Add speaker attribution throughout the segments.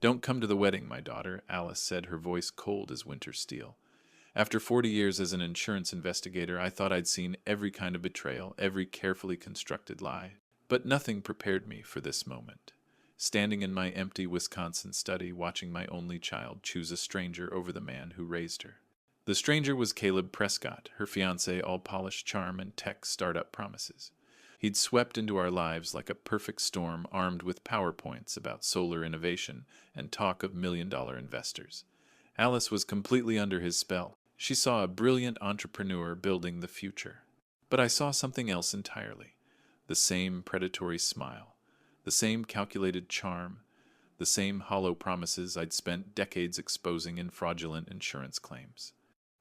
Speaker 1: "Don't come to the wedding, my daughter," Alice said, her voice cold as winter steel. After 40 years as an insurance investigator, I thought I'd seen every kind of betrayal, every carefully constructed lie. But nothing prepared me for this moment. Standing in my empty Wisconsin study, watching my only child choose a stranger over the man who raised her. The stranger was Caleb Prescott, her fiancé, all polished charm and tech startup promises. He'd swept into our lives like a perfect storm, armed with PowerPoints about solar innovation and talk of million-dollar investors. Alice was completely under his spell. She saw a brilliant entrepreneur building the future. But I saw something else entirely. The same predatory smile, the same calculated charm, the same hollow promises I'd spent decades exposing in fraudulent insurance claims.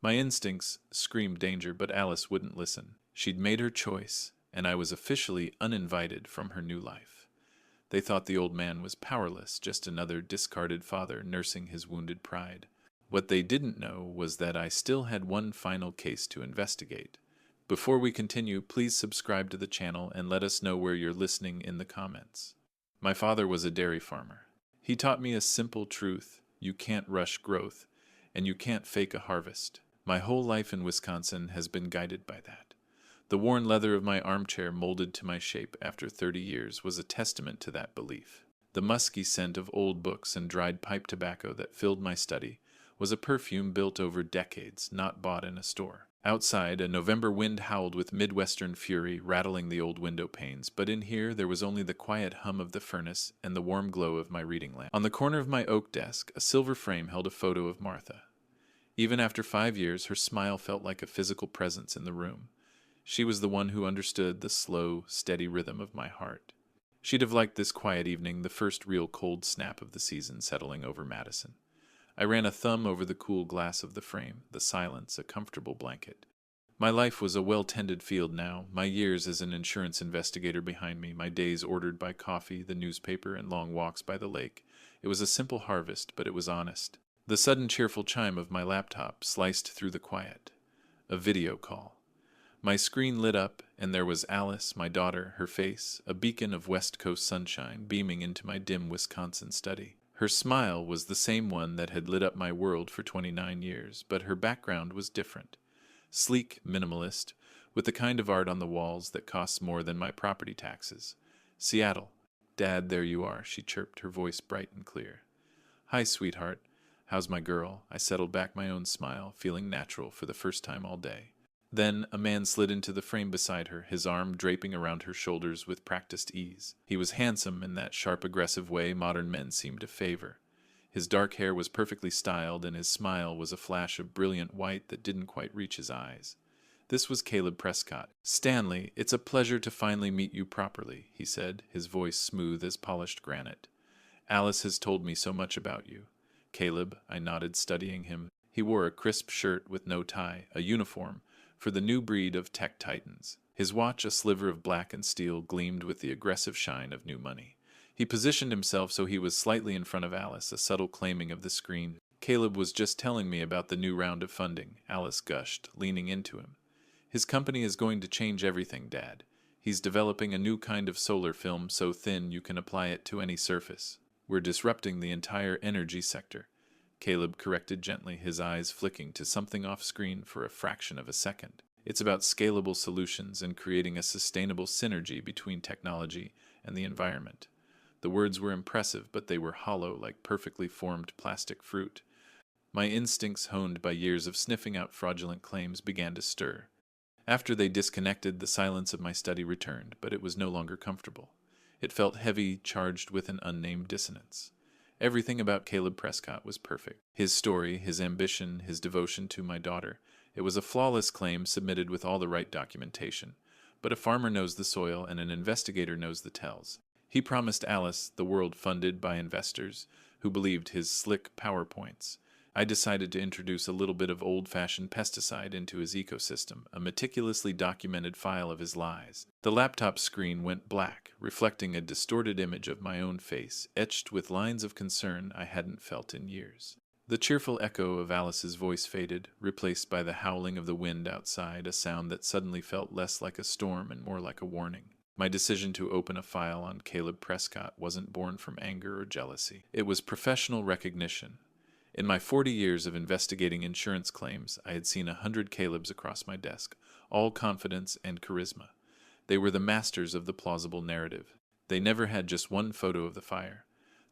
Speaker 1: My instincts screamed danger, but Alice wouldn't listen. She'd made her choice, and I was officially uninvited from her new life. They thought the old man was powerless, just another discarded father nursing his wounded pride. What they didn't know was that I still had one final case to investigate. Before we continue, please subscribe to the channel and let us know where you're listening in the comments. My father was a dairy farmer. He taught me a simple truth: you can't rush growth, and you can't fake a harvest. My whole life in Wisconsin has been guided by that. The worn leather of my armchair, molded to my shape after 30 years, was a testament to that belief. The musky scent of old books and dried pipe tobacco that filled my study was a perfume built over decades, not bought in a store. Outside, a November wind howled with Midwestern fury, rattling the old window panes, but in here there was only the quiet hum of the furnace and the warm glow of my reading lamp. On the corner of my oak desk, a silver frame held a photo of Martha. Even after 5 years, her smile felt like a physical presence in the room. She was the one who understood the slow, steady rhythm of my heart. She'd have liked this quiet evening, the first real cold snap of the season settling over Madison. I ran a thumb over the cool glass of the frame, the silence a comfortable blanket. My life was a well-tended field now, my years as an insurance investigator behind me, my days ordered by coffee, the newspaper, and long walks by the lake. It was a simple harvest, but it was honest. The sudden cheerful chime of my laptop sliced through the quiet. A video call. My screen lit up, and there was Alice, my daughter, her face, a beacon of West Coast sunshine, beaming into my dim Wisconsin study. Her smile was the same one that had lit up my world for 29 years, but her background was different. Sleek, minimalist, with the kind of art on the walls that costs more than my property taxes. "Seattle. Dad, there you are," she chirped, her voice bright and clear. "Hi, sweetheart. How's my girl?" I settled back my own smile, feeling natural for the first time all day. Then a man slid into the frame beside her, his arm draping around her shoulders with practiced ease. He was handsome in that sharp, aggressive way modern men seem to favor. His dark hair was perfectly styled, and his smile was a flash of brilliant white that didn't quite reach his eyes. This was Caleb Prescott. "Stanley, it's a pleasure to finally meet you properly," he said, his voice smooth as polished granite. "Alice has told me so much about you." "Caleb," I nodded, studying him. He wore a crisp shirt with no tie, a uniform for the new breed of tech titans. His watch, a sliver of black and steel, gleamed with the aggressive shine of new money. He positioned himself so he was slightly in front of Alice, a subtle claiming of the screen. "Caleb was just telling me about the new round of funding," Alice gushed, leaning into him. "His company is going to change everything, Dad. He's developing a new kind of solar film so thin you can apply it to any surface. We're disrupting the entire energy sector." Caleb corrected gently, his eyes flicking to something off-screen for a fraction of a second. "It's about scalable solutions and creating a sustainable synergy between technology and the environment." The words were impressive, but they were hollow like perfectly formed plastic fruit. My instincts, honed by years of sniffing out fraudulent claims, began to stir. After they disconnected, the silence of my study returned, but it was no longer comfortable. It felt heavy, charged with an unnamed dissonance. Everything about Caleb Prescott was perfect. His story, his ambition, his devotion to my daughter. It was a flawless claim submitted with all the right documentation. But a farmer knows the soil and an investigator knows the tells. He promised Alice the world funded by investors who believed his slick PowerPoints. I decided to introduce a little bit of old-fashioned pesticide into his ecosystem, a meticulously documented file of his lies. The laptop screen went black, reflecting a distorted image of my own face, etched with lines of concern I hadn't felt in years. The cheerful echo of Alice's voice faded, replaced by the howling of the wind outside, a sound that suddenly felt less like a storm and more like a warning. My decision to open a file on Caleb Prescott wasn't born from anger or jealousy. It was professional recognition. In my 40 years of investigating insurance claims, I had seen 100 Calebs across my desk, all confidence and charisma. They were the masters of the plausible narrative. They never had just one photo of the fire.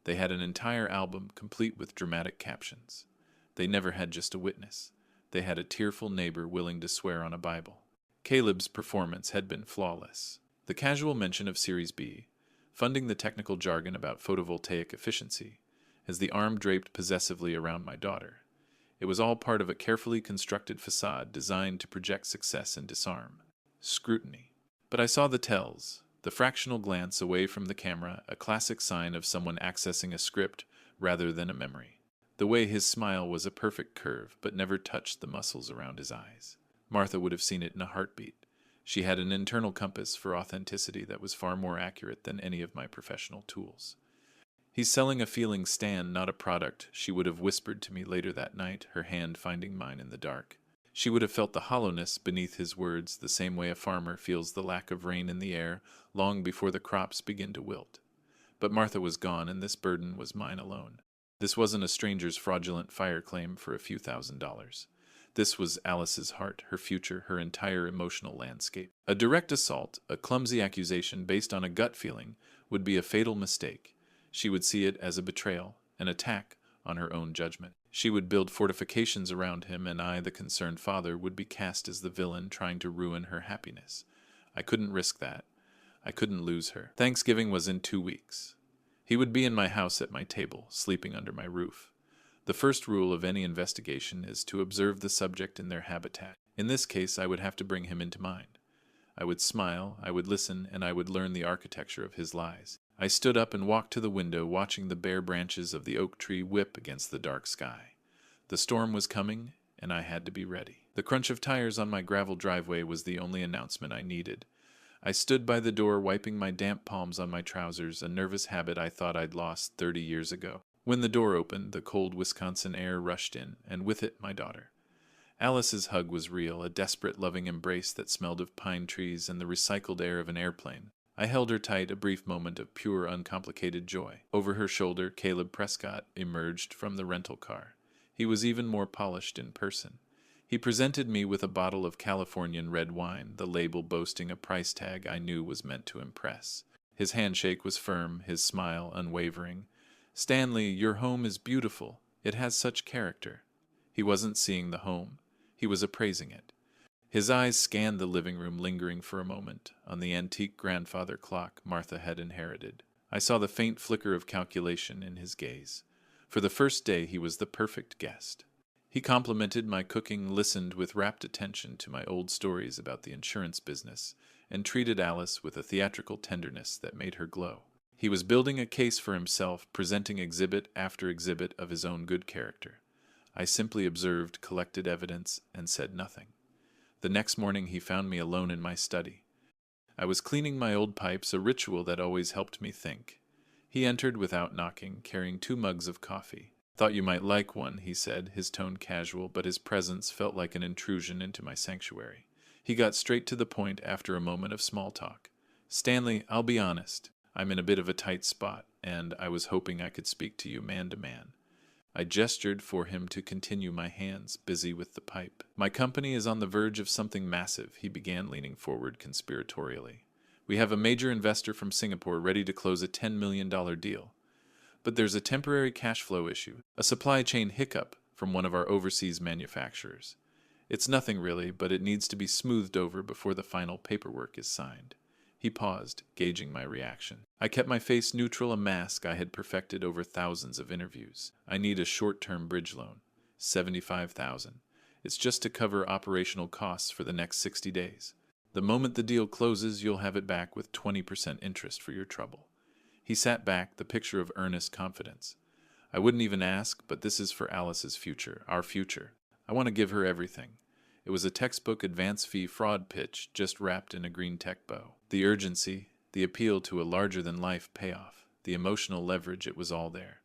Speaker 1: They had an entire album complete with dramatic captions. They never had just a witness. They had a tearful neighbor willing to swear on a Bible. Caleb's performance had been flawless. The casual mention of Series B, funding the technical jargon about photovoltaic efficiency, as the arm draped possessively around my daughter. It was all part of a carefully constructed facade designed to project success and disarm scrutiny. But I saw the tells, the fractional glance away from the camera, a classic sign of someone accessing a script rather than a memory. The way his smile was a perfect curve, but never touched the muscles around his eyes. Martha would have seen it in a heartbeat. She had an internal compass for authenticity that was far more accurate than any of my professional tools. He's selling a feeling, Stan, not a product, she would have whispered to me later that night, her hand finding mine in the dark. She would have felt the hollowness beneath his words the same way a farmer feels the lack of rain in the air long before the crops begin to wilt. But Martha was gone, and this burden was mine alone. This wasn't a stranger's fraudulent fire claim for a few $1,000s. This was Alice's heart, her future, her entire emotional landscape. A direct assault, a clumsy accusation based on a gut feeling, would be a fatal mistake. She would see it as a betrayal, an attack on her own judgment. She would build fortifications around him, and I, the concerned father, would be cast as the villain trying to ruin her happiness. I couldn't risk that. I couldn't lose her. Thanksgiving was in 2 weeks. He would be in my house at my table, sleeping under my roof. The first rule of any investigation is to observe the subject in their habitat. In this case, I would have to bring him into mind. I would smile, I would listen, and I would learn the architecture of his lies. I stood up and walked to the window, watching the bare branches of the oak tree whip against the dark sky. The storm was coming, and I had to be ready. The crunch of tires on my gravel driveway was the only announcement I needed. I stood by the door, wiping my damp palms on my trousers, a nervous habit I thought I'd lost 30 years ago. When the door opened, the cold Wisconsin air rushed in, and with it my daughter. Alice's hug was real, a desperate, loving embrace that smelled of pine trees and the recycled air of an airplane. I held her tight, a brief moment of pure, uncomplicated joy. Over her shoulder, Caleb Prescott emerged from the rental car. He was even more polished in person. He presented me with a bottle of Californian red wine, the label boasting a price tag I knew was meant to impress. His handshake was firm, his smile unwavering. "Stanley, your home is beautiful. It has such character." He wasn't seeing the home. He was appraising it. His eyes scanned the living room, lingering for a moment on the antique grandfather clock Martha had inherited. I saw the faint flicker of calculation in his gaze. For the first day, he was the perfect guest. He complimented my cooking, listened with rapt attention to my old stories about the insurance business, and treated Alice with a theatrical tenderness that made her glow. He was building a case for himself, presenting exhibit after exhibit of his own good character. I simply observed, collected evidence, and said nothing. The next morning he found me alone in my study. I was cleaning my old pipes, a ritual that always helped me think. He entered without knocking, carrying 2 mugs of coffee. "Thought you might like one," he said, his tone casual, but his presence felt like an intrusion into my sanctuary. He got straight to the point after a moment of small talk. "Stanley, I'll be honest. I'm in a bit of a tight spot, and I was hoping I could speak to you man to man." I gestured for him to continue, my hands busy with the pipe. "My company is on the verge of something massive," he began, leaning forward conspiratorially. "We have a major investor from Singapore ready to close a $10 million deal. But there's a temporary cash flow issue, a supply chain hiccup from one of our overseas manufacturers. It's nothing really, but it needs to be smoothed over before the final paperwork is signed." He paused, gauging my reaction. I kept my face neutral, a mask I had perfected over thousands of interviews. "I need a short-term bridge loan. $75,000. It's just to cover operational costs for the next 60 days. The moment the deal closes, you'll have it back with 20% interest for your trouble." He sat back, the picture of earnest confidence. "I wouldn't even ask, but this is for Alice's future, our future. I want to give her everything." It was a textbook advance fee fraud pitch, just wrapped in a green tech bow. The urgency, the appeal to a larger-than-life payoff, the emotional leverage, it was all there.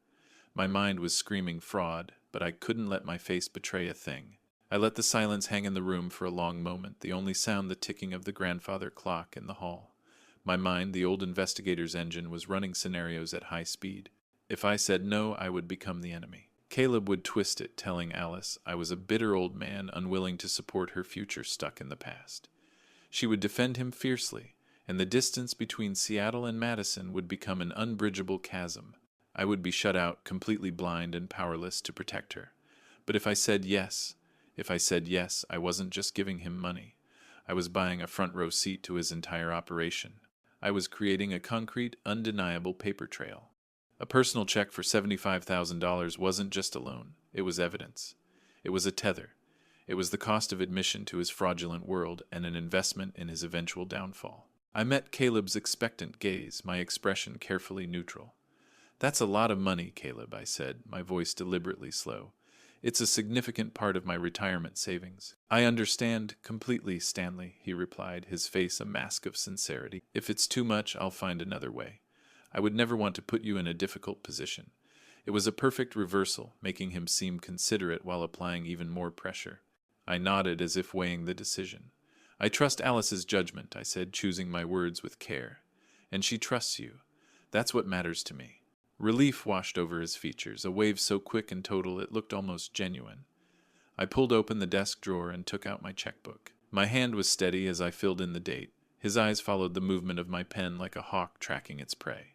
Speaker 1: My mind was screaming fraud, but I couldn't let my face betray a thing. I let the silence hang in the room for a long moment, the only sound the ticking of the grandfather clock in the hall. My mind, the old investigator's engine, was running scenarios at high speed. If I said no, I would become the enemy. Caleb would twist it, telling Alice I was a bitter old man unwilling to support her future stuck in the past. She would defend him fiercely, and the distance between Seattle and Madison would become an unbridgeable chasm. I would be shut out, completely blind and powerless to protect her. But if I said yes, I wasn't just giving him money. I was buying a front row seat to his entire operation. I was creating a concrete, undeniable paper trail. A personal check for $75,000 wasn't just a loan, it was evidence. It was a tether. It was the cost of admission to his fraudulent world and an investment in his eventual downfall. I met Caleb's expectant gaze, my expression carefully neutral. "That's a lot of money, Caleb," I said, my voice deliberately slow. "It's a significant part of my retirement savings." "I understand completely, Stanley," he replied, his face a mask of sincerity. "If it's too much, I'll find another way. I would never want to put you in a difficult position." It was a perfect reversal, making him seem considerate while applying even more pressure. I nodded as if weighing the decision. "I trust Alice's judgment," I said, choosing my words with care. "And she trusts you. That's what matters to me." Relief washed over his features, a wave so quick and total it looked almost genuine. I pulled open the desk drawer and took out my checkbook. My hand was steady as I filled in the date. His eyes followed the movement of my pen like a hawk tracking its prey.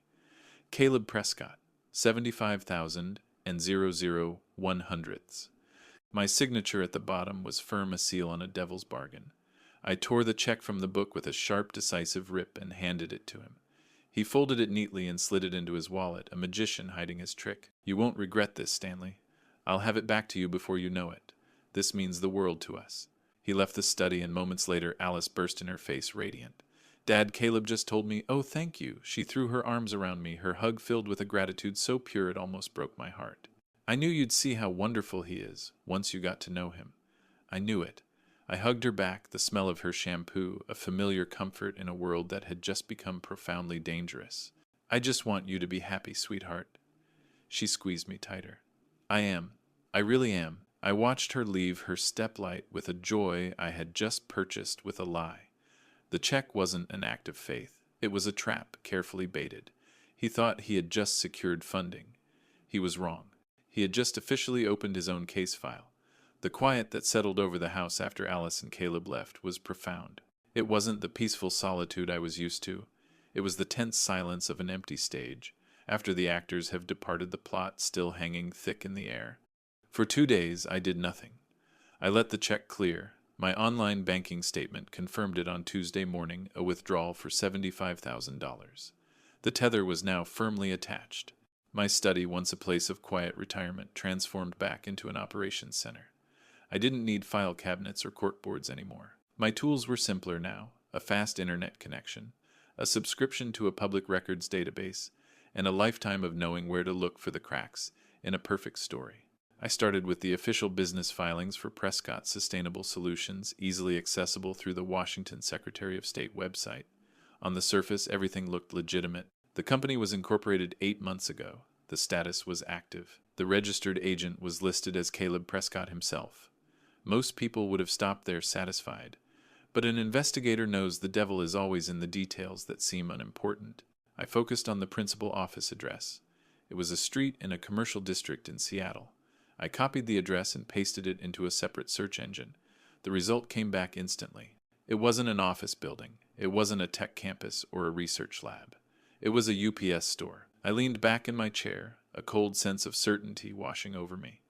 Speaker 1: Caleb Prescott, 75,000 and 001 My signature at the bottom was firm as seal on a devil's bargain. I tore the check from the book with a sharp, decisive rip and handed it to him. He folded it neatly and slid it into his wallet, a magician hiding his trick. "You won't regret this, Stanley. I'll have it back to you before you know it. This means the world to us." He left the study, and moments later Alice burst in her face, radiant. "Dad, Caleb just told me—" "Oh, thank you." She threw her arms around me, her hug filled with a gratitude so pure it almost broke my heart. "I knew you'd see how wonderful he is, once you got to know him. I knew it." I hugged her back, the smell of her shampoo, a familiar comfort in a world that had just become profoundly dangerous. "I just want you to be happy, sweetheart." She squeezed me tighter. "I am. I really am." I watched her leave, her step light with a joy I had just purchased with a lie. The check wasn't an act of faith. It was a trap, carefully baited. He thought he had just secured funding. He was wrong. He had just officially opened his own case file. The quiet that settled over the house after Alice and Caleb left was profound. It wasn't the peaceful solitude I was used to. It was the tense silence of an empty stage, after the actors have departed, the plot still hanging thick in the air. For 2 days, I did nothing. I let the check clear. My online banking statement confirmed it on Tuesday morning, a withdrawal for $75,000. The tether was now firmly attached. My study, once a place of quiet retirement, transformed back into an operations center. I didn't need file cabinets or corkboards anymore. My tools were simpler now: a fast internet connection, a subscription to a public records database, and a lifetime of knowing where to look for the cracks in a perfect story. I started with the official business filings for Prescott Sustainable Solutions, easily accessible through the Washington Secretary of State website. On the surface, everything looked legitimate. The company was incorporated 8 months ago. The status was active. The registered agent was listed as Caleb Prescott himself. Most people would have stopped there satisfied. But an investigator knows the devil is always in the details that seem unimportant. I focused on the principal office address. It was a street in a commercial district in Seattle. I copied the address and pasted it into a separate search engine. The result came back instantly. It wasn't an office building. It wasn't a tech campus or a research lab. It was a UPS store. I leaned back in my chair, a cold sense of certainty washing over me.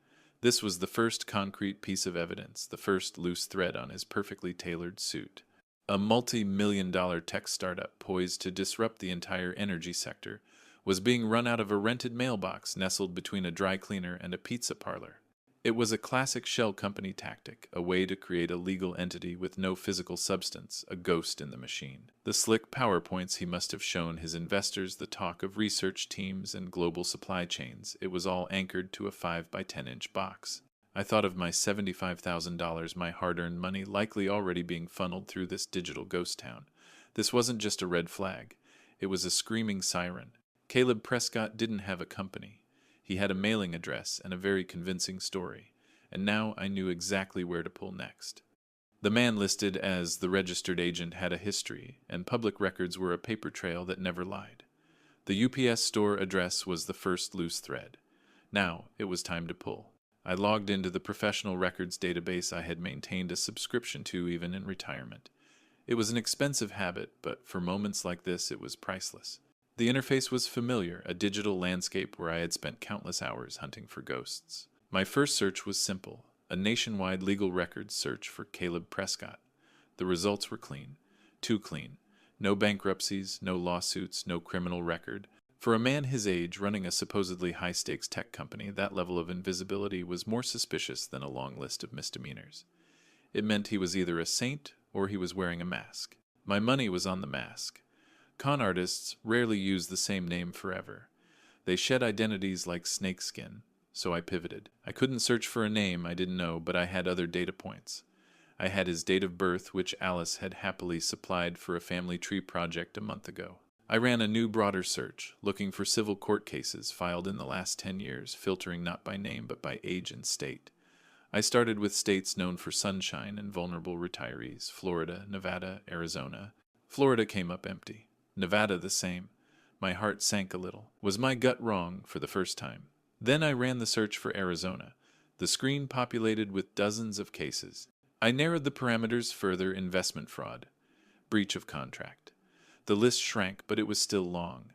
Speaker 1: This was the first concrete piece of evidence, the first loose thread on his perfectly tailored suit. A multi-million-dollar tech startup poised to disrupt the entire energy sector was being run out of a rented mailbox nestled between a dry cleaner and a pizza parlor. It was a classic shell company tactic, a way to create a legal entity with no physical substance, a ghost in the machine. The slick PowerPoints he must have shown his investors, the talk of research teams and global supply chains, it was all anchored to a 5 by 10-inch box. I thought of my $75,000, my hard-earned money, likely already being funneled through this digital ghost town. This wasn't just a red flag. It was a screaming siren. Caleb Prescott didn't have a company. He had a mailing address and a very convincing story, and now I knew exactly where to pull next. The man listed as the registered agent had a history, and public records were a paper trail that never lied. The UPS store address was the first loose thread. Now it was time to pull. I logged into the professional records database I had maintained a subscription to even in retirement. It was an expensive habit, but for moments like this it was priceless. The interface was familiar, a digital landscape where I had spent countless hours hunting for ghosts. My first search was simple, a nationwide legal records search for Caleb Prescott. The results were clean. Too clean. No bankruptcies, no lawsuits, no criminal record. For a man his age running a supposedly high-stakes tech company, that level of invisibility was more suspicious than a long list of misdemeanors. It meant he was either a saint or he was wearing a mask. My money was on the mask. Con artists rarely use the same name forever. They shed identities like snakeskin, so I pivoted. I couldn't search for a name I didn't know, but I had other data points. I had his date of birth, which Alice had happily supplied for a family tree project a month ago. I ran a new, broader search, looking for civil court cases filed in the last 10 years, filtering not by name but by age and state. I started with states known for sunshine and vulnerable retirees: Florida, Nevada, Arizona. Florida came up empty. Nevada the same. My heart sank a little. Was my gut wrong for the first time? Then I ran the search for Arizona. The screen populated with dozens of cases. I narrowed the parameters further: investment fraud, breach of contract. The list shrank, but it was still long.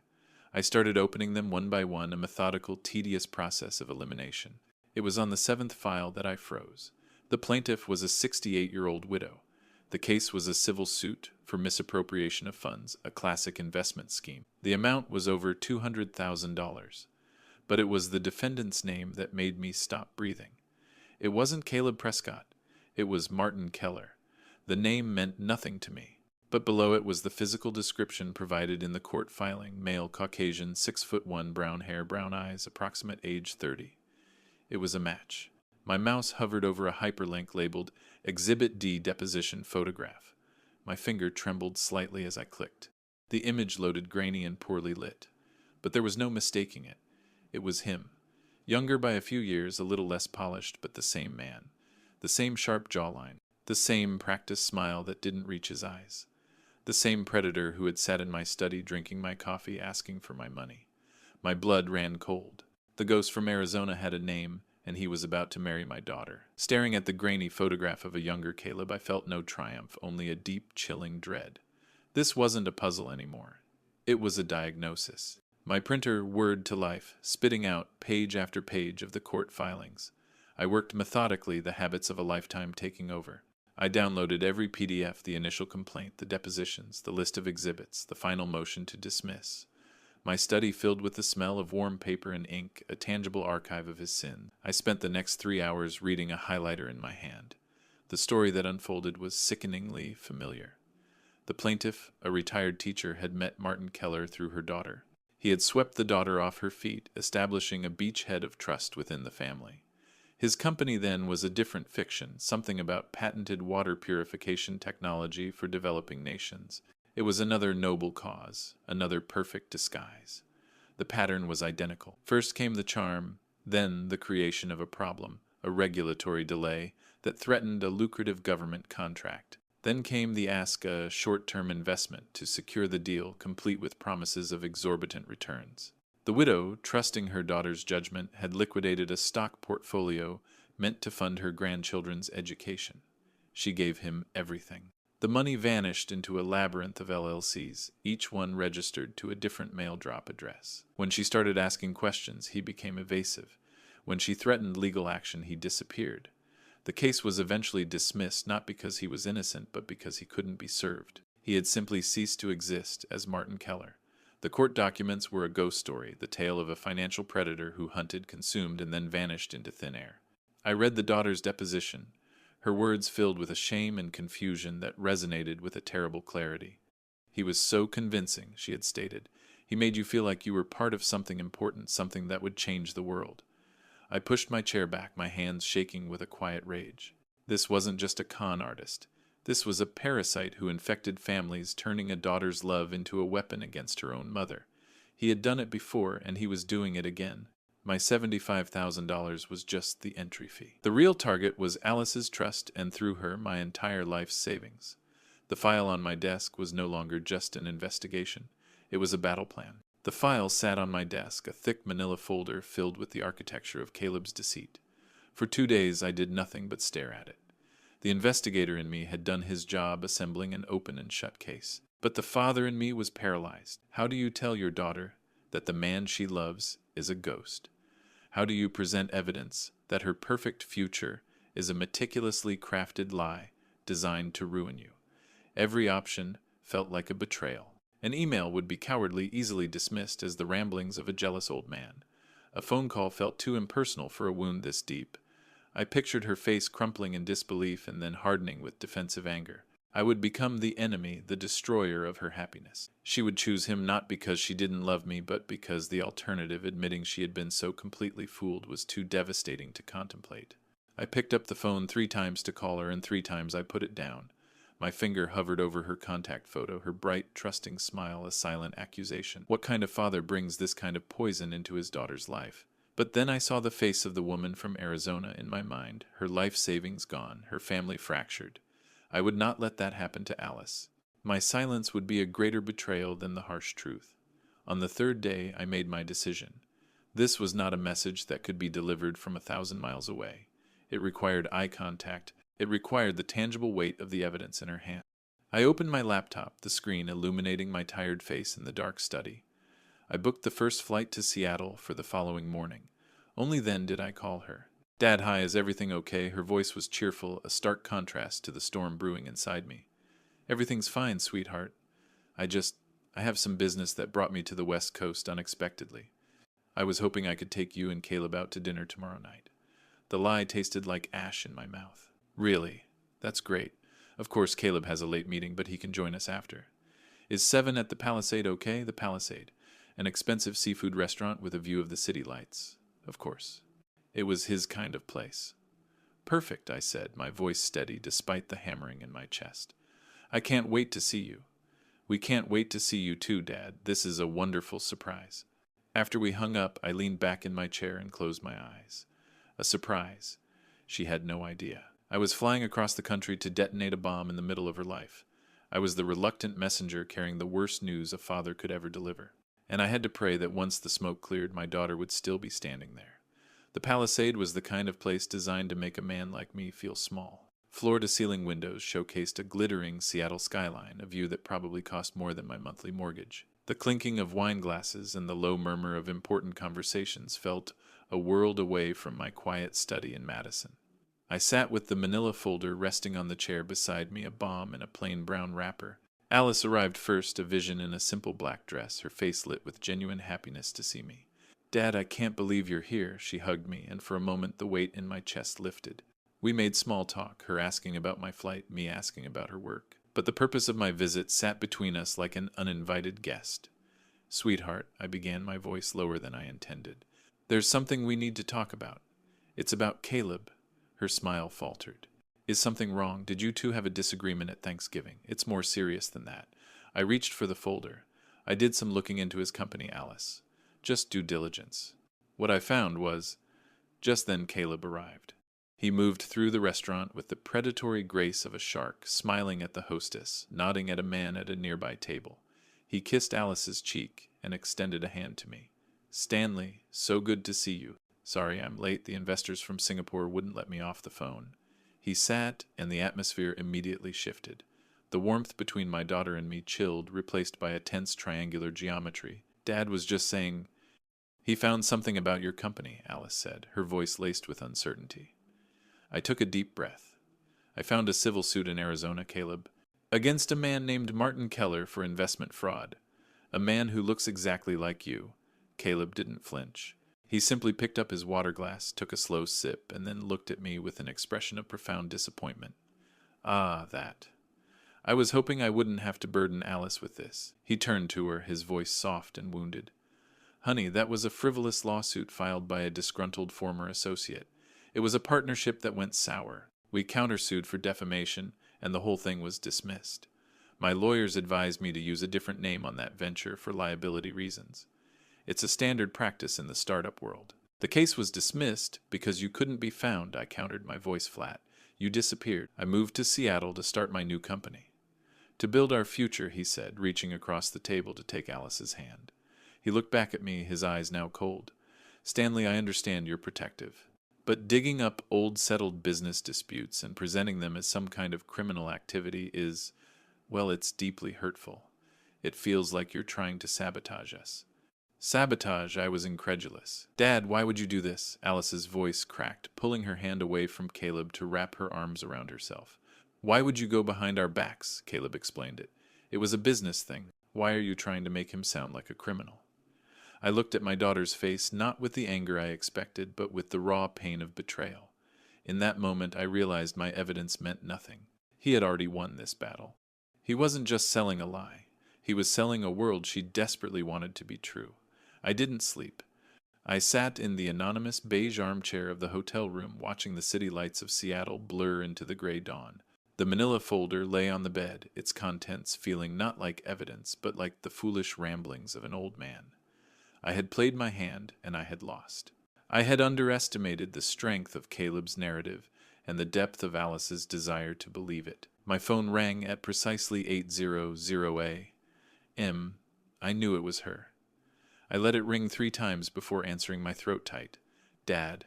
Speaker 1: I started opening them one by one, a methodical, tedious process of elimination. It was on the 7th file that I froze. The plaintiff was a 68-year-old widow. The case was a civil suit for misappropriation of funds, a classic investment scheme. The amount was over $200,000. But it was the defendant's name that made me stop breathing. It wasn't Caleb Prescott. It was Martin Keller. The name meant nothing to me. But below it was the physical description provided in the court filing: male, Caucasian, 6'1", brown hair, brown eyes, approximate age 30. It was a match. My mouse hovered over a hyperlink labeled Exhibit D Deposition Photograph. My finger trembled slightly as I clicked. The image loaded, grainy and poorly lit. But there was no mistaking it. It was him. Younger by a few years, a little less polished, but the same man. The same sharp jawline. The same practiced smile that didn't reach his eyes. The same predator who had sat in my study drinking my coffee, asking for my money. My blood ran cold. The ghost from Arizona had a name, and he was about to marry my daughter. Staring at the grainy photograph of a younger Caleb, I felt no triumph, only a deep, chilling dread. This wasn't a puzzle anymore. It was a diagnosis. My printer whirred to life, spitting out page after page of the court filings. I worked methodically, the habits of a lifetime taking over. I downloaded every PDF: the initial complaint, the depositions, the list of exhibits, the final motion to dismiss. My study filled with the smell of warm paper and ink, a tangible archive of his sin. I spent the next 3 hours reading, a highlighter in my hand. The story that unfolded was sickeningly familiar. The plaintiff, a retired teacher, had met Martin Keller through her daughter. He had swept the daughter off her feet, establishing a beachhead of trust within the family. His company then was a different fiction, something about patented water purification technology for developing nations. It was another noble cause, another perfect disguise. The pattern was identical. First came the charm, then the creation of a problem, a regulatory delay that threatened a lucrative government contract. Then came the ask, a short-term investment to secure the deal, complete with promises of exorbitant returns. The widow, trusting her daughter's judgment, had liquidated a stock portfolio meant to fund her grandchildren's education. She gave him everything. The money vanished into a labyrinth of LLCs, each one registered to a different mail drop address. When she started asking questions, he became evasive. When she threatened legal action, he disappeared. The case was eventually dismissed, not because he was innocent, but because he couldn't be served. He had simply ceased to exist as Martin Keller. The court documents were a ghost story, the tale of a financial predator who hunted, consumed, and then vanished into thin air. I read the daughter's deposition, her words filled with a shame and confusion that resonated with a terrible clarity. He was so convincing, she had stated. He made you feel like you were part of something important, something that would change the world. I pushed my chair back, my hands shaking with a quiet rage. This wasn't just a con artist. This was a parasite who infected families, turning a daughter's love into a weapon against her own mother. He had done it before, and he was doing it again. My $75,000 was just the entry fee. The real target was Alice's trust and through her my entire life's savings. The file on my desk was no longer just an investigation. It was a battle plan. The file sat on my desk, a thick manila folder filled with the architecture of Caleb's deceit. For 2 days I did nothing but stare at it. The investigator in me had done his job assembling an open and shut case. But the father in me was paralyzed. How do you tell your daughter that the man she loves is a ghost? How do you present evidence that her perfect future is a meticulously crafted lie designed to ruin you? Every option felt like a betrayal. An email would be cowardly, easily dismissed as the ramblings of a jealous old man. A phone call felt too impersonal for a wound this deep. I pictured her face crumpling in disbelief and then hardening with defensive anger. I would become the enemy, the destroyer of her happiness. She would choose him not because she didn't love me, but because the alternative, admitting she had been so completely fooled, was too devastating to contemplate. I picked up the phone 3 times to call her, and 3 times I put it down. My finger hovered over her contact photo, her bright, trusting smile a silent accusation. What kind of father brings this kind of poison into his daughter's life? But then I saw the face of the woman from Arizona in my mind, her life savings gone, her family fractured. I would not let that happen to Alice. My silence would be a greater betrayal than the harsh truth. On the 3rd day, I made my decision. This was not a message that could be delivered from 1,000 miles away. It required eye contact. It required the tangible weight of the evidence in her hand. I opened my laptop, the screen illuminating my tired face in the dark study. I booked the first flight to Seattle for the following morning. Only then did I call her. "Dad, hi, is everything okay?" Her voice was cheerful, a stark contrast to the storm brewing inside me. "Everything's fine, sweetheart. I have some business that brought me to the West Coast unexpectedly. I was hoping I could take you and Caleb out to dinner tomorrow night." The lie tasted like ash in my mouth. "Really? That's great. Of course, Caleb has a late meeting, but he can join us after. Is 7 at the Palisade okay?" The Palisade. An expensive seafood restaurant with a view of the city lights. Of course. It was his kind of place. "Perfect," I said, my voice steady despite the hammering in my chest. "I can't wait to see you." "We can't wait to see you too, Dad. This is a wonderful surprise." After we hung up, I leaned back in my chair and closed my eyes. A surprise. She had no idea. I was flying across the country to detonate a bomb in the middle of her life. I was the reluctant messenger carrying the worst news a father could ever deliver. And I had to pray that once the smoke cleared, my daughter would still be standing there. The Palisade was the kind of place designed to make a man like me feel small. Floor-to-ceiling windows showcased a glittering Seattle skyline, a view that probably cost more than my monthly mortgage. The clinking of wine glasses and the low murmur of important conversations felt a world away from my quiet study in Madison. I sat with the manila folder resting on the chair beside me, a bomb in a plain brown wrapper. Alice arrived first, a vision in a simple black dress, her face lit with genuine happiness to see me. "Dad, I can't believe you're here." She hugged me, and for a moment the weight in my chest lifted. We made small talk, her asking about my flight, me asking about her work. But the purpose of my visit sat between us like an uninvited guest. "Sweetheart," I began, my voice lower than I intended. "There's something we need to talk about. It's about Caleb." Her smile faltered. "Is something wrong? Did you two have a disagreement at Thanksgiving? It's more serious than that." I reached for the folder. "I did some looking into his company, Alice. Just due diligence. What I found was—" Just then Caleb arrived. He moved through the restaurant with the predatory grace of a shark, smiling at the hostess, nodding at a man at a nearby table. He kissed Alice's cheek and extended a hand to me. "Stanley, so good to see you. Sorry I'm late. The investors from Singapore wouldn't let me off the phone." He sat, and the atmosphere immediately shifted. The warmth between my daughter and me chilled, replaced by a tense triangular geometry. "Dad was just saying—" "He found something about your company," Alice said, her voice laced with uncertainty. I took a deep breath. "I found a civil suit in Arizona, Caleb, against a man named Martin Keller for investment fraud. A man who looks exactly like you." Caleb didn't flinch. He simply picked up his water glass, took a slow sip, and then looked at me with an expression of profound disappointment. "Ah, that. I was hoping I wouldn't have to burden Alice with this." He turned to her, his voice soft and wounded. "Honey, that was a frivolous lawsuit filed by a disgruntled former associate. It was a partnership that went sour. We countersued for defamation, and the whole thing was dismissed. My lawyers advised me to use a different name on that venture for liability reasons. It's a standard practice in the startup world." The case was dismissed because you couldn't be found, I countered, my voice flat. You disappeared. I moved to Seattle to start my new company. To build our future, he said, reaching across the table to take Alice's hand. He looked back at me, his eyes now cold. Stanley, I understand you're protective. But digging up old settled business disputes and presenting them as some kind of criminal activity is, well, it's deeply hurtful. It feels like you're trying to sabotage us. Sabotage, I was incredulous. Dad, why would you do this? Alice's voice cracked, pulling her hand away from Caleb to wrap her arms around herself. Why would you go behind our backs? Caleb explained it. It was a business thing. Why are you trying to make him sound like a criminal? I looked at my daughter's face, not with the anger I expected, but with the raw pain of betrayal. In that moment, I realized my evidence meant nothing. He had already won this battle. He wasn't just selling a lie. He was selling a world she desperately wanted to be true. I didn't sleep. I sat in the anonymous beige armchair of the hotel room, watching the city lights of Seattle blur into the gray dawn. The manila folder lay on the bed, its contents feeling not like evidence, but like the foolish ramblings of an old man. I had played my hand, and I had lost. I had underestimated the strength of Caleb's narrative and the depth of Alice's desire to believe it. My phone rang at precisely 8:00 a.m. I knew it was her. I let it ring 3 times before answering, my throat tight. Dad.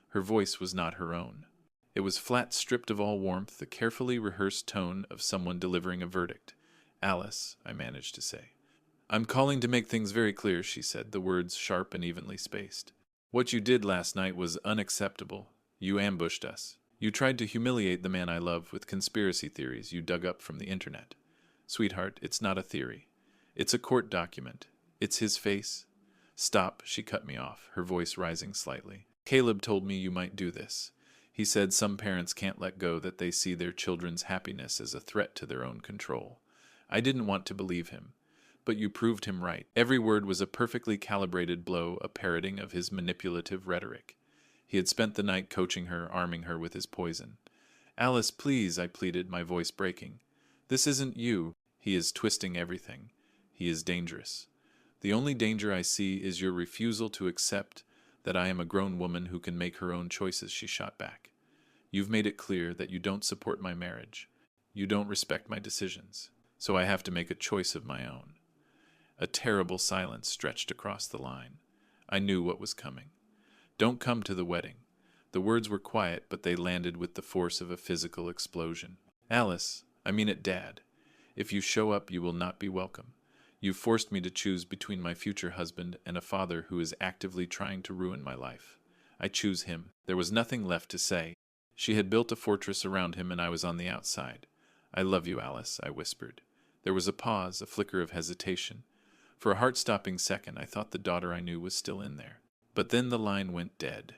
Speaker 1: Her voice was not her own. It was flat, stripped of all warmth, the carefully rehearsed tone of someone delivering a verdict. Alice, I managed to say. I'm calling to make things very clear, she said, the words sharp and evenly spaced. What you did last night was unacceptable. You ambushed us. You tried to humiliate the man I love with conspiracy theories you dug up from the internet. Sweetheart, it's not a theory. It's a court document. It's his face. Stop, she cut me off, her voice rising slightly. Caleb told me you might do this. He said some parents can't let go that they see their children's happiness as a threat to their own control. I didn't want to believe him, but you proved him right. Every word was a perfectly calibrated blow, a parroting of his manipulative rhetoric. He had spent the night coaching her, arming her with his poison. Alice, please, I pleaded, my voice breaking. This isn't you. He is twisting everything. He is dangerous. The only danger I see is your refusal to accept that I am a grown woman who can make her own choices, she shot back. You've made it clear that you don't support my marriage. You don't respect my decisions. So I have to make a choice of my own. A terrible silence stretched across the line. I knew what was coming. Don't come to the wedding. The words were quiet, but they landed with the force of a physical explosion. Alice, I mean it, Dad. If you show up, you will not be welcome. You forced me to choose between my future husband and a father who is actively trying to ruin my life. I choose him. There was nothing left to say. She had built a fortress around him, and I was on the outside. I love you, Alice, I whispered. There was a pause, a flicker of hesitation. For a heart-stopping second, I thought the daughter I knew was still in there. But then the line went dead.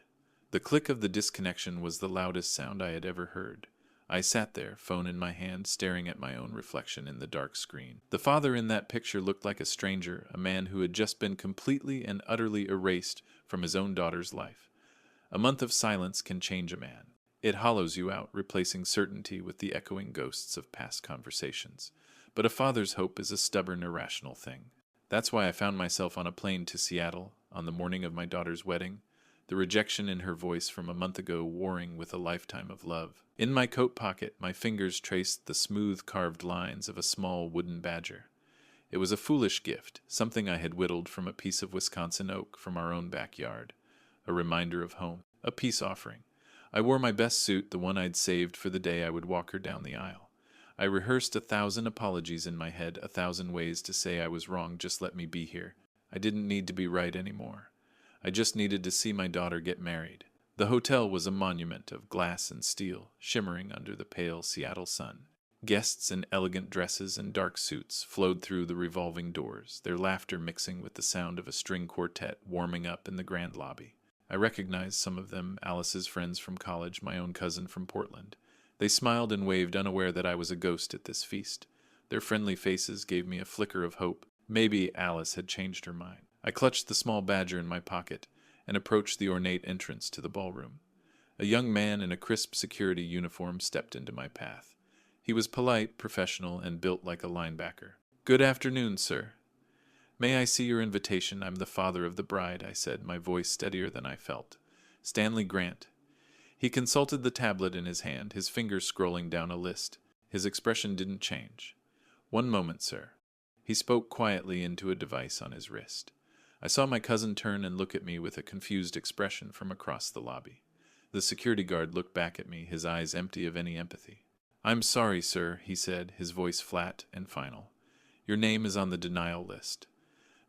Speaker 1: The click of the disconnection was the loudest sound I had ever heard. I sat there, phone in my hand, staring at my own reflection in the dark screen. The father in that picture looked like a stranger, a man who had just been completely and utterly erased from his own daughter's life. A month of silence can change a man. It hollows you out, replacing certainty with the echoing ghosts of past conversations. But a father's hope is a stubborn, irrational thing. That's why I found myself on a plane to Seattle on the morning of my daughter's wedding, the rejection in her voice from a month ago warring with a lifetime of love. In my coat pocket, my fingers traced the smooth carved lines of a small wooden badger. It was a foolish gift, something I had whittled from a piece of Wisconsin oak from our own backyard. A reminder of home, a peace offering. I wore my best suit, the one I'd saved for the day I would walk her down the aisle. I rehearsed 1,000 apologies in my head, 1,000 ways to say I was wrong, just let me be here. I didn't need to be right anymore. I just needed to see my daughter get married. The hotel was a monument of glass and steel, shimmering under the pale Seattle sun. Guests in elegant dresses and dark suits flowed through the revolving doors, their laughter mixing with the sound of a string quartet warming up in the grand lobby. I recognized some of them, Alice's friends from college, my own cousin from Portland. They smiled and waved, unaware that I was a ghost at this feast. Their friendly faces gave me a flicker of hope. Maybe Alice had changed her mind. I clutched the small badger in my pocket and approached the ornate entrance to the ballroom. A young man in a crisp security uniform stepped into my path. He was polite, professional, and built like a linebacker. "Good afternoon, sir." "May I see your invitation? I'm the father of the bride," I said, my voice steadier than I felt. "Stanley Grant." He consulted the tablet in his hand, his fingers scrolling down a list. His expression didn't change. "One moment, sir." He spoke quietly into a device on his wrist. I saw my cousin turn and look at me with a confused expression from across the lobby. The security guard looked back at me, his eyes empty of any empathy. "I'm sorry, sir," he said, his voice flat and final. "Your name is on the denial list."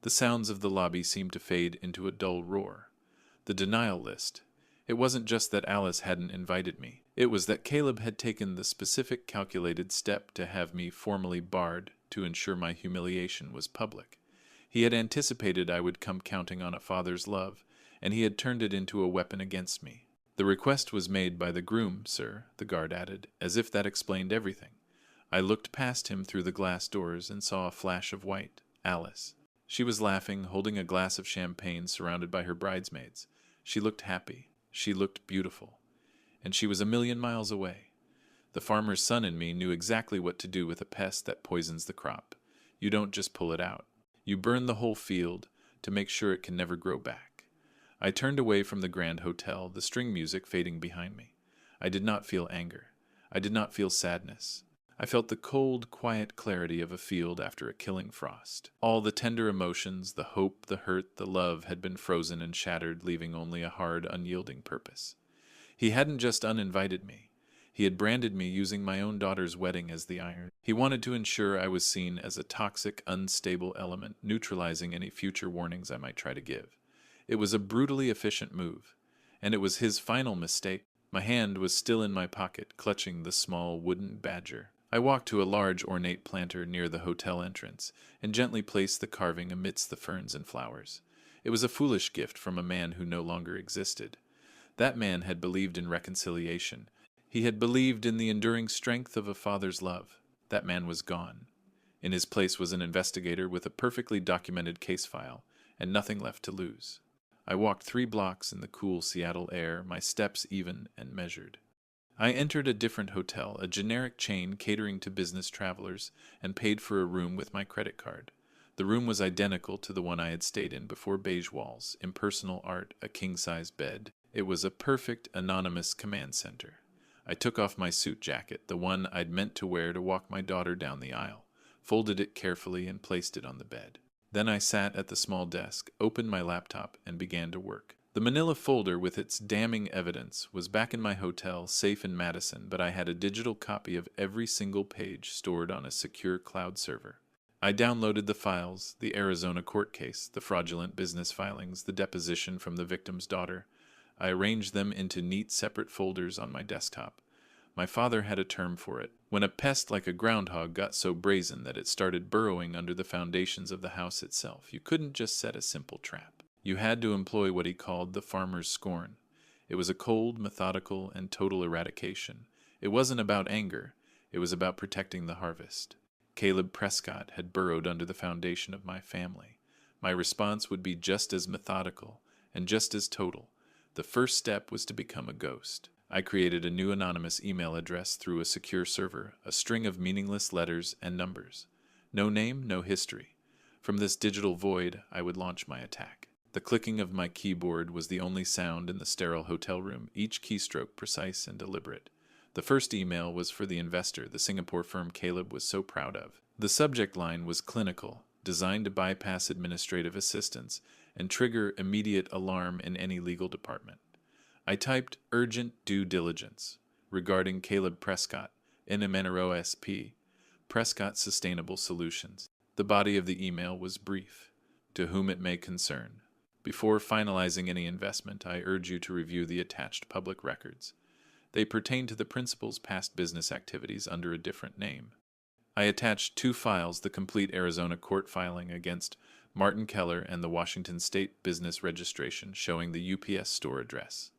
Speaker 1: The sounds of the lobby seemed to fade into a dull roar. The denial list. It wasn't just that Alice hadn't invited me. It was that Caleb had taken the specific calculated step to have me formally barred to ensure my humiliation was public. He had anticipated I would come counting on a father's love, and he had turned it into a weapon against me. "The request was made by the groom, sir," the guard added, as if that explained everything. I looked past him through the glass doors and saw a flash of white. Alice. She was laughing, holding a glass of champagne surrounded by her bridesmaids. She looked happy. She looked beautiful. And she was a million miles away. The farmer's son in me knew exactly what to do with a pest that poisons the crop. You don't just pull it out. You burn the whole field to make sure it can never grow back. I turned away from the Grand Hotel, the string music fading behind me. I did not feel anger. I did not feel sadness. I felt the cold, quiet clarity of a field after a killing frost. All the tender emotions, the hope, the hurt, the love had been frozen and shattered, leaving only a hard, unyielding purpose. He hadn't just uninvited me. He had branded me using my own daughter's wedding as the iron. He wanted to ensure I was seen as a toxic, unstable element, neutralizing any future warnings I might try to give. It was a brutally efficient move, and it was his final mistake. My hand was still in my pocket, clutching the small wooden badger. I walked to a large ornate planter near the hotel entrance and gently placed the carving amidst the ferns and flowers. It was a foolish gift from a man who no longer existed. That man had believed in reconciliation. He had believed in the enduring strength of a father's love. That man was gone. In his place was an investigator with a perfectly documented case file and nothing left to lose. I walked 3 blocks in the cool Seattle air, my steps even and measured. I entered a different hotel, a generic chain catering to business travelers, and paid for a room with my credit card. The room was identical to the one I had stayed in before. Beige walls, impersonal art, a king-size bed. It was a perfect, anonymous command center. I took off my suit jacket, the one I'd meant to wear to walk my daughter down the aisle, folded it carefully and placed it on the bed. Then I sat at the small desk, opened my laptop, and began to work. The manila folder with its damning evidence was back in my hotel, safe in Madison, but I had a digital copy of every single page stored on a secure cloud server. I downloaded the files, the Arizona court case, the fraudulent business filings, the deposition from the victim's daughter. I arranged them into neat separate folders on my desktop. My father had a term for it. When a pest like a groundhog got so brazen that it started burrowing under the foundations of the house itself, you couldn't just set a simple trap. You had to employ what he called the farmer's scorn. It was a cold, methodical, and total eradication. It wasn't about anger. It was about protecting the harvest. Caleb Prescott had burrowed under the foundation of my family. My response would be just as methodical and just as total. The first step was to become a ghost. I created a new anonymous email address through a secure server, a string of meaningless letters and numbers. No name, no history. From this digital void, I would launch my attack. The clicking of my keyboard was the only sound in the sterile hotel room, each keystroke precise and deliberate. The first email was for the investor, the Singapore firm Caleb was so proud of. The subject line was clinical, designed to bypass administrative assistance and trigger immediate alarm in any legal department. I typed urgent due diligence regarding Caleb Prescott, NMNROSP, Prescott Sustainable Solutions. The body of the email was brief. To whom it may concern. Before finalizing any investment, I urge you to review the attached public records. They pertain to the principal's past business activities under a different name. I attached 2 files, the complete Arizona court filing against Martin Keller and the Washington State Business Registration showing the UPS store address.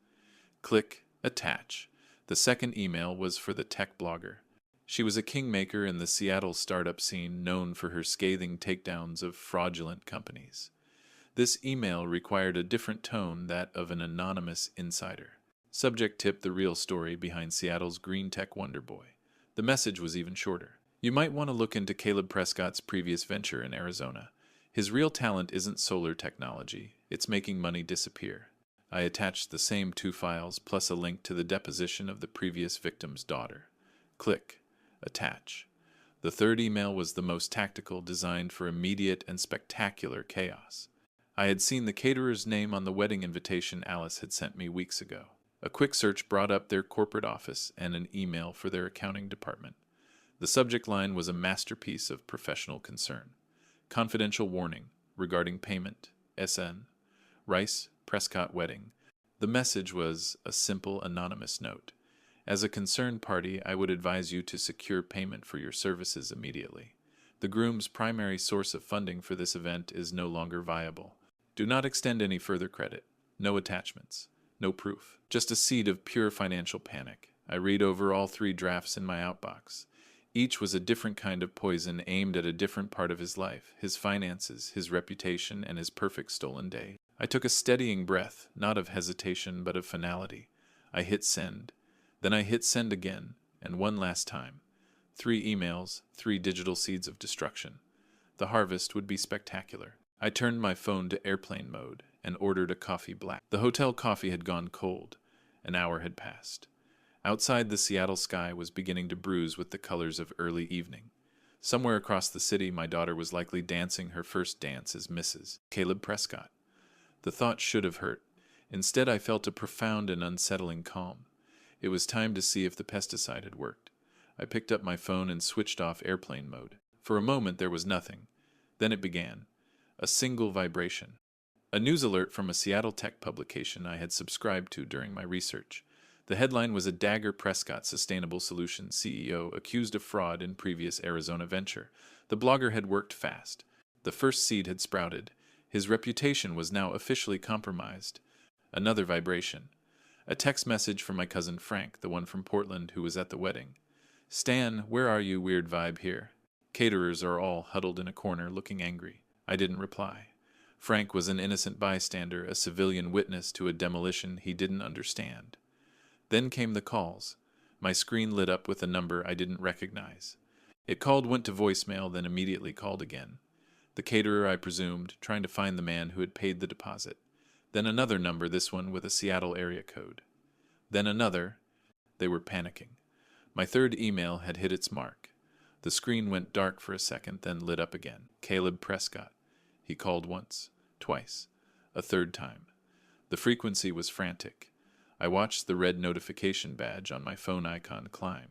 Speaker 1: Click Attach. The second email was for the tech blogger. She was a kingmaker in the Seattle startup scene, known for her scathing takedowns of fraudulent companies. This email required a different tone, that of an anonymous insider. Subject tip: the real story behind Seattle's green tech wonder boy. The message was even shorter. You might want to look into Caleb Prescott's previous venture in Arizona. His real talent isn't solar technology, it's making money disappear. I attached the same 2 files plus a link to the deposition of the previous victim's daughter. Click. Attach. The third email was the most tactical, designed for immediate and spectacular chaos. I had seen the caterer's name on the wedding invitation Alice had sent me weeks ago. A quick search brought up their corporate office and an email for their accounting department. The subject line was a masterpiece of professional concern. Confidential warning regarding payment. SN. Rice, Prescott wedding. The message was a simple anonymous note. As a concerned party, I would advise you to secure payment for your services immediately. The groom's primary source of funding for this event is no longer viable. Do not extend any further credit. No attachments. No proof. Just a seed of pure financial panic. I read over all 3 drafts in my outbox. Each was a different kind of poison aimed at a different part of his life, his finances, his reputation, and his perfect stolen day. I took a steadying breath, not of hesitation but of finality. I hit send. Then I hit send again, and one last time. 3 emails, 3 digital seeds of destruction. The harvest would be spectacular. I turned my phone to airplane mode and ordered a coffee black. The hotel coffee had gone cold. An hour had passed. Outside, the Seattle sky was beginning to bruise with the colors of early evening. Somewhere across the city, my daughter was likely dancing her first dance as Mrs. Caleb Prescott. The thought should have hurt. Instead, I felt a profound and unsettling calm. It was time to see if the pesticide had worked. I picked up my phone and switched off airplane mode. For a moment, there was nothing. Then it began. A single vibration. A news alert from a Seattle tech publication I had subscribed to during my research. The headline was a Dagger Prescott Sustainable Solutions CEO accused of fraud in previous Arizona venture. The blogger had worked fast. The first seed had sprouted. His reputation was now officially compromised. Another vibration. A text message from my cousin Frank, the one from Portland who was at the wedding. Stan, where are you? Weird vibe here. Caterers are all huddled in a corner looking angry. I didn't reply. Frank was an innocent bystander, a civilian witness to a demolition he didn't understand. Then came the calls. My screen lit up with a number I didn't recognize. It called, went to voicemail, then immediately called again. The caterer, I presumed, trying to find the man who had paid the deposit. Then another number, this one with a Seattle area code. Then another. They were panicking. My third email had hit its mark. The screen went dark for a second, then lit up again. Caleb Prescott. He called once, twice, a third time. The frequency was frantic. I watched the red notification badge on my phone icon climb.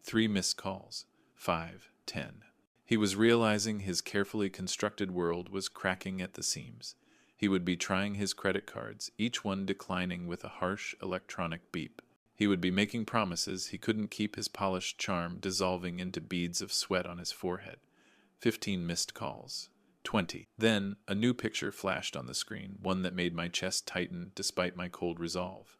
Speaker 1: 3 missed calls. 5, 10. He was realizing his carefully constructed world was cracking at the seams. He would be trying his credit cards, each one declining with a harsh electronic beep. He would be making promises he couldn't keep, his polished charm dissolving into beads of sweat on his forehead. 15 missed calls. 20. Then a new picture flashed on the screen, one that made my chest tighten despite my cold resolve.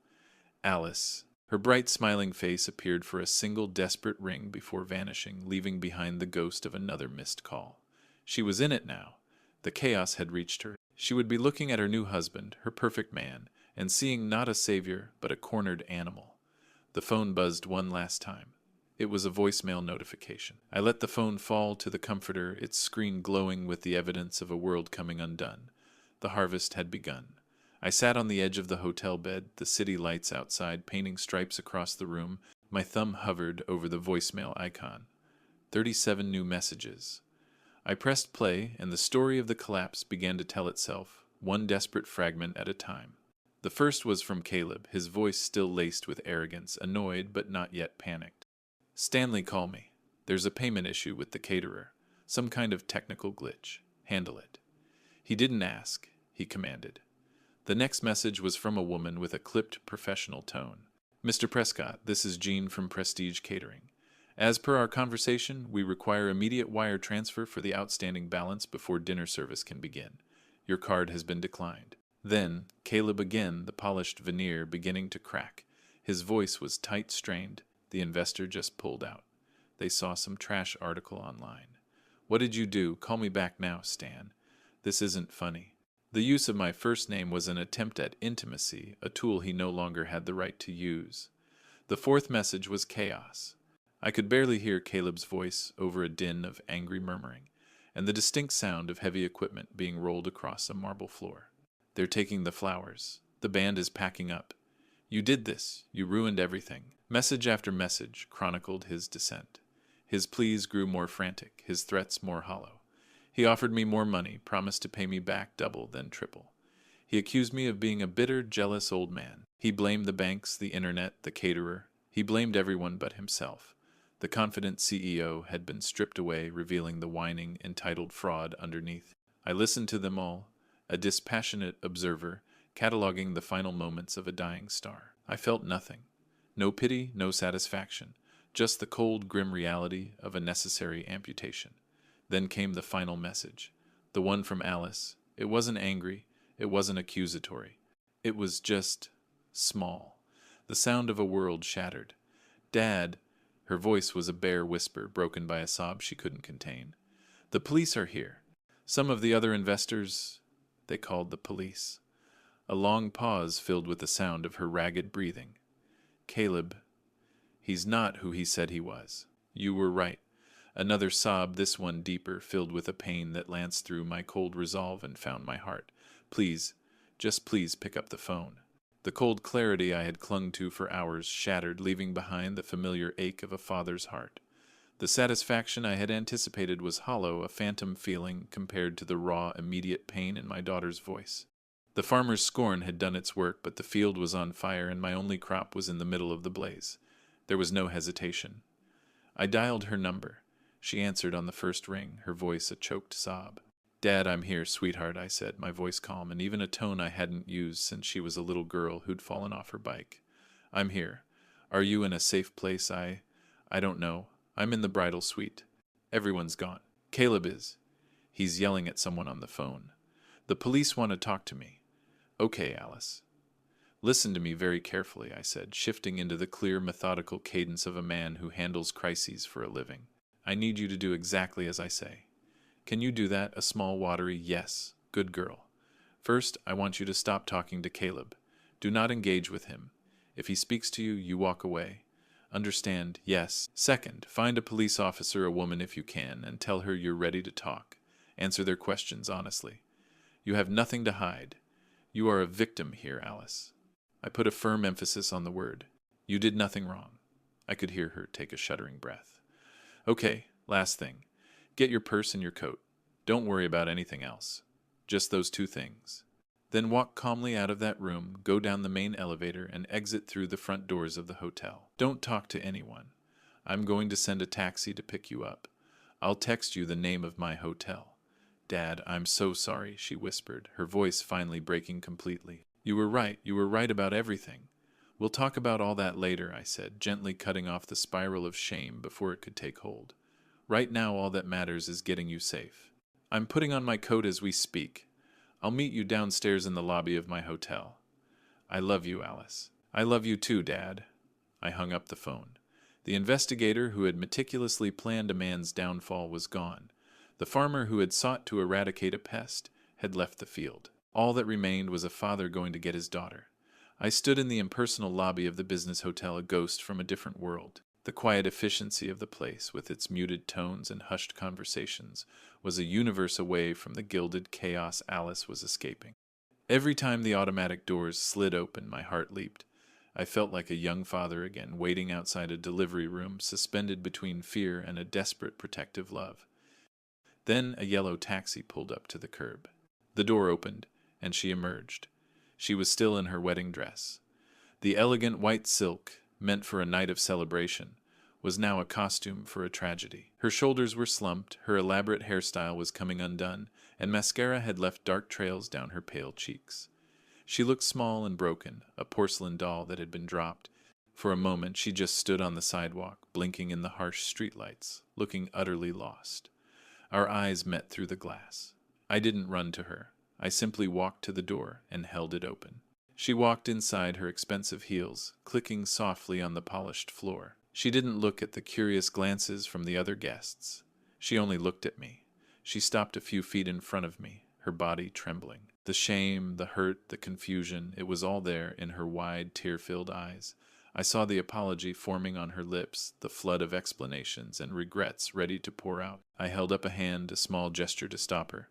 Speaker 1: Alice. Her bright smiling face appeared for a single desperate ring before vanishing, leaving behind the ghost of another missed call. She was in it now. The chaos had reached her. She would be looking at her new husband, her perfect man, and seeing not a savior, but a cornered animal. The phone buzzed one last time. It was a voicemail notification. I let the phone fall to the comforter, its screen glowing with the evidence of a world coming undone. The harvest had begun. I sat on the edge of the hotel bed, the city lights outside painting stripes across the room. My thumb hovered over the voicemail icon. 37 new messages. I pressed play, and the story of the collapse began to tell itself, one desperate fragment at a time. The first was from Caleb, his voice still laced with arrogance, annoyed but not yet panicked. Stanley, call me. There's a payment issue with the caterer. Some kind of technical glitch. Handle it. He didn't ask. He commanded. The next message was from a woman with a clipped professional tone. Mr. Prescott, this is Jean from Prestige Catering. As per our conversation, we require immediate wire transfer for the outstanding balance before dinner service can begin. Your card has been declined. Then, Caleb again, the polished veneer beginning to crack. His voice was tight-strained. The investor just pulled out. They saw some trash article online. What did you do? Call me back now, Stan. This isn't funny. The use of my first name was an attempt at intimacy, a tool he no longer had the right to use. The fourth message was chaos. I could barely hear Caleb's voice over a din of angry murmuring. and the distinct sound of heavy equipment being rolled across a marble floor. They're taking the flowers. The band is packing up. You did this. You ruined everything. Message after message chronicled his descent. His pleas grew more frantic, his threats more hollow. He offered me more money, promised to pay me back double, then triple. He accused me of being a bitter, jealous old man. He blamed the banks, the internet, the caterer. He blamed everyone but himself. The confident CEO had been stripped away, revealing the whining, entitled fraud underneath. I listened to them all, a dispassionate observer, cataloging the final moments of a dying star. I felt nothing. No pity, no satisfaction, just the cold, grim reality of a necessary amputation. Then came the final message, the one from Alice. It wasn't angry, it wasn't accusatory. It was just small, the sound of a world shattered. Dad, her voice was a bare whisper, broken by a sob she couldn't contain. The police are here. Some of the other investors, they called the police. A long pause filled with the sound of her ragged breathing. Caleb, he's not who he said he was. You were right. Another sob, this one deeper, filled with a pain that lanced through my cold resolve and found my heart. Please, just please pick up the phone. The cold clarity I had clung to for hours shattered, leaving behind the familiar ache of a father's heart. The satisfaction I had anticipated was hollow, a phantom feeling compared to the raw, immediate pain in my daughter's voice. The farmer's scorn had done its work, but the field was on fire and my only crop was in the middle of the blaze. There was no hesitation. I dialed her number. She answered on the first ring, her voice a choked sob. Dad, I'm here, sweetheart, I said, my voice calm, and even a tone I hadn't used since she was a little girl who'd fallen off her bike. I'm here. Are you in a safe place? I don't know. I'm in the bridal suite. Everyone's gone. Caleb is. He's yelling at someone on the phone. The police want to talk to me. Okay, Alice. Listen to me very carefully, I said, shifting into the clear, methodical cadence of a man who handles crises for a living. I need you to do exactly as I say. Can you do that? A small, watery yes. Good girl. First, I want you to stop talking to Caleb. Do not engage with him. If he speaks to you, you walk away. Understand? Yes. Second, find a police officer, a woman if you can, and tell her you're ready to talk. Answer their questions honestly. You have nothing to hide. You are a victim here, Alice. I put a firm emphasis on the word. You did nothing wrong. I could hear her take a shuddering breath. Okay, last thing. Get your purse and your coat. Don't worry about anything else. Just those two things. Then walk calmly out of that room, go down the main elevator, and exit through the front doors of the hotel. Don't talk to anyone. I'm going to send a taxi to pick you up. I'll text you the name of my hotel. Dad, I'm so sorry, she whispered, her voice finally breaking completely. You were right about everything. We'll talk about all that later, I said, gently cutting off the spiral of shame before it could take hold. Right now, all that matters is getting you safe. I'm putting on my coat as we speak. I'll meet you downstairs in the lobby of my hotel. I love you, Alice. I love you too, Dad. I hung up the phone. The investigator who had meticulously planned a man's downfall was gone. The farmer who had sought to eradicate a pest had left the field. All that remained was a father going to get his daughter. I stood in the impersonal lobby of the business hotel, a ghost from a different world. The quiet efficiency of the place, with its muted tones and hushed conversations, was a universe away from the gilded chaos Alice was escaping. Every time the automatic doors slid open, my heart leaped. I felt like a young father again, waiting outside a delivery room, suspended between fear and a desperate protective love. Then a yellow taxi pulled up to the curb. The door opened, and she emerged. She was still in her wedding dress. The elegant white silk, meant for a night of celebration, was now a costume for a tragedy. Her shoulders were slumped, her elaborate hairstyle was coming undone, and mascara had left dark trails down her pale cheeks. She looked small and broken, a porcelain doll that had been dropped. For a moment she just stood on the sidewalk, blinking in the harsh streetlights, looking utterly lost. Our eyes met through the glass. I didn't run to her. I simply walked to the door and held it open. She walked inside, her expensive heels clicking softly on the polished floor. She didn't look at the curious glances from the other guests. She only looked at me. She stopped a few feet in front of me, her body trembling. The shame, the hurt, the confusion, it was all there in her wide, tear-filled eyes. I saw the apology forming on her lips, the flood of explanations and regrets ready to pour out. I held up a hand, a small gesture to stop her.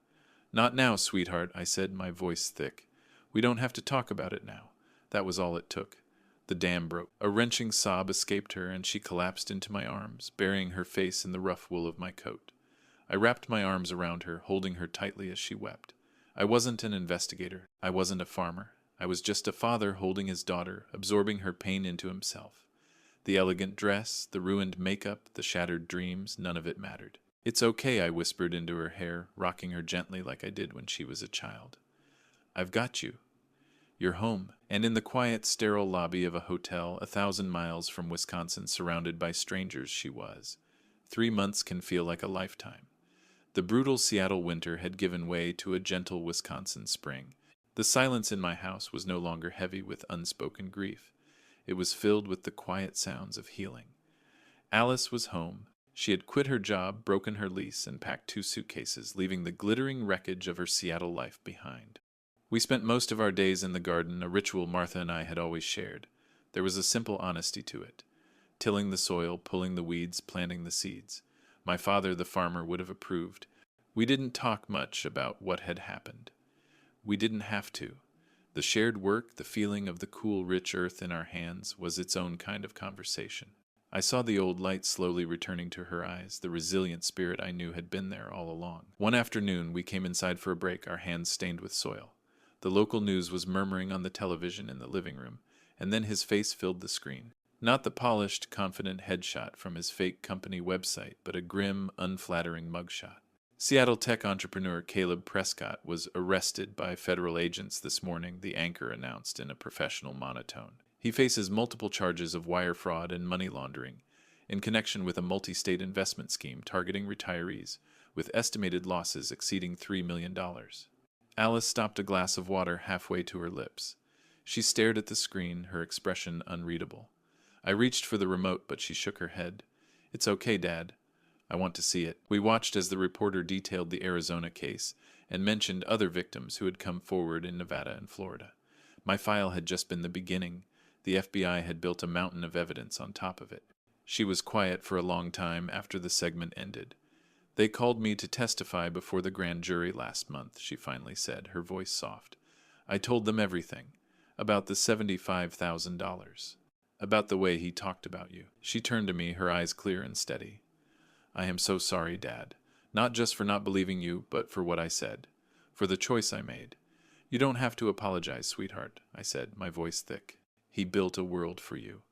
Speaker 1: "Not now, sweetheart," I said, my voice thick. "We don't have to talk about it now." That was all it took. The dam broke. A wrenching sob escaped her, and she collapsed into my arms, burying her face in the rough wool of my coat. I wrapped my arms around her, holding her tightly as she wept. I wasn't an investigator. I wasn't a farmer. I was just a father holding his daughter, absorbing her pain into himself. The elegant dress, the ruined makeup, the shattered dreams, none of it mattered. "It's okay," I whispered into her hair, rocking her gently like I did when she was a child. "I've got you. You're home." And in the quiet, sterile lobby of a hotel 1,000 miles from Wisconsin, surrounded by strangers, she was. 3 months can feel like a lifetime. The brutal Seattle winter had given way to a gentle Wisconsin spring. The silence in my house was no longer heavy with unspoken grief. It was filled with the quiet sounds of healing. Alice was home. She had quit her job, broken her lease, and packed 2 suitcases, leaving the glittering wreckage of her Seattle life behind. We spent most of our days in the garden, a ritual Martha and I had always shared. There was a simple honesty to it. Tilling the soil, pulling the weeds, planting the seeds. My father, the farmer, would have approved. We didn't talk much about what had happened. We didn't have to. The shared work, the feeling of the cool, rich earth in our hands, was its own kind of conversation. I saw the old light slowly returning to her eyes, the resilient spirit I knew had been there all along. One afternoon, we came inside for a break, our hands stained with soil. The local news was murmuring on the television in the living room, and then his face filled the screen. Not the polished, confident headshot from his fake company website, but a grim, unflattering mugshot. Seattle tech entrepreneur Caleb Prescott was arrested by federal agents this morning, the anchor announced in a professional monotone. He faces multiple charges of wire fraud and money laundering in connection with a multi-state investment scheme targeting retirees, with estimated losses exceeding $3 million. Alice stopped a glass of water halfway to her lips. She stared at the screen, her expression unreadable. I reached for the remote, but she shook her head. "It's okay, Dad. I want to see it." We watched as the reporter detailed the Arizona case and mentioned other victims who had come forward in Nevada and Florida. My file had just been the beginning. The FBI had built a mountain of evidence on top of it. She was quiet for a long time after the segment ended. "They called me to testify before the grand jury last month," she finally said, her voice soft. "I told them everything. About the $75,000. About the way he talked about you." She turned to me, her eyes clear and steady. "I am so sorry, Dad. Not just for not believing you, but for what I said. For the choice I made." "You don't have to apologize, sweetheart," I said, my voice thick. "He built a world for you.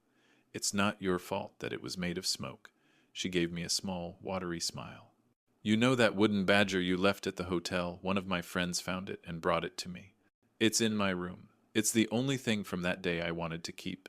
Speaker 1: It's not your fault that it was made of smoke." She gave me a small, watery smile. "You know that wooden badger you left at the hotel? One of my friends found it and brought it to me. It's in my room. It's the only thing from that day I wanted to keep."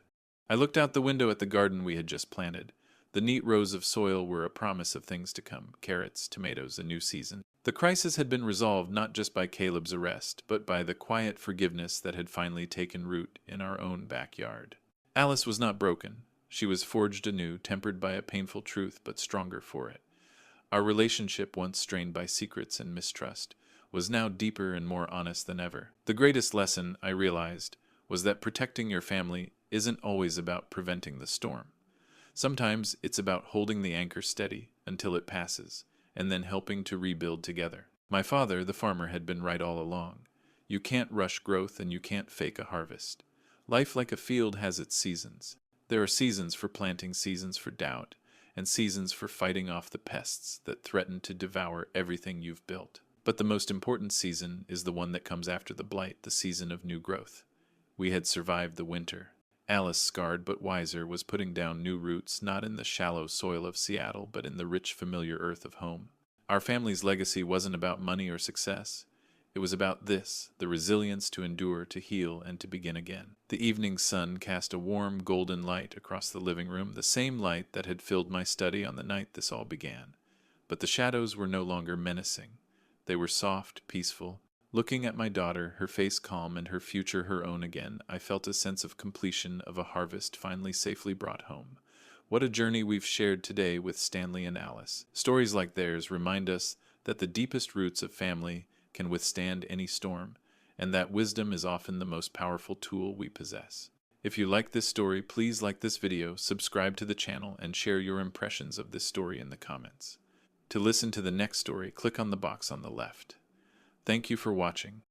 Speaker 1: I looked out the window at the garden we had just planted. The neat rows of soil were a promise of things to come: carrots, tomatoes, a new season. The crisis had been resolved not just by Caleb's arrest, but by the quiet forgiveness that had finally taken root in our own backyard. Alice was not broken. She was forged anew, tempered by a painful truth, but stronger for it. Our relationship, once strained by secrets and mistrust, was now deeper and more honest than ever. The greatest lesson, I realized, was that protecting your family isn't always about preventing the storm. Sometimes it's about holding the anchor steady until it passes, and then helping to rebuild together. My father, the farmer, had been right all along. You can't rush growth and you can't fake a harvest. Life, like a field, has its seasons. There are seasons for planting, seasons for doubt, and seasons for fighting off the pests that threaten to devour everything you've built. But the most important season is the one that comes after the blight, the season of new growth. We had survived the winter. Alice, scarred but wiser, was putting down new roots, not in the shallow soil of Seattle, but in the rich, familiar earth of home. Our family's legacy wasn't about money or success. It was about this, the resilience to endure, to heal, and to begin again. The evening sun cast a warm, golden light across the living room, the same light that had filled my study on the night this all began. But the shadows were no longer menacing. They were soft, peaceful. Looking at my daughter, her face calm and her future her own again, I felt a sense of completion, of a harvest finally safely brought home. What a journey we've shared today with Stanley and Alice. Stories like theirs remind us that the deepest roots of family can withstand any storm, and that wisdom is often the most powerful tool we possess. If you like this story, please like this video, subscribe to the channel, and share your impressions of this story in the comments. To listen to the next story, click on the box on the left. Thank you for watching.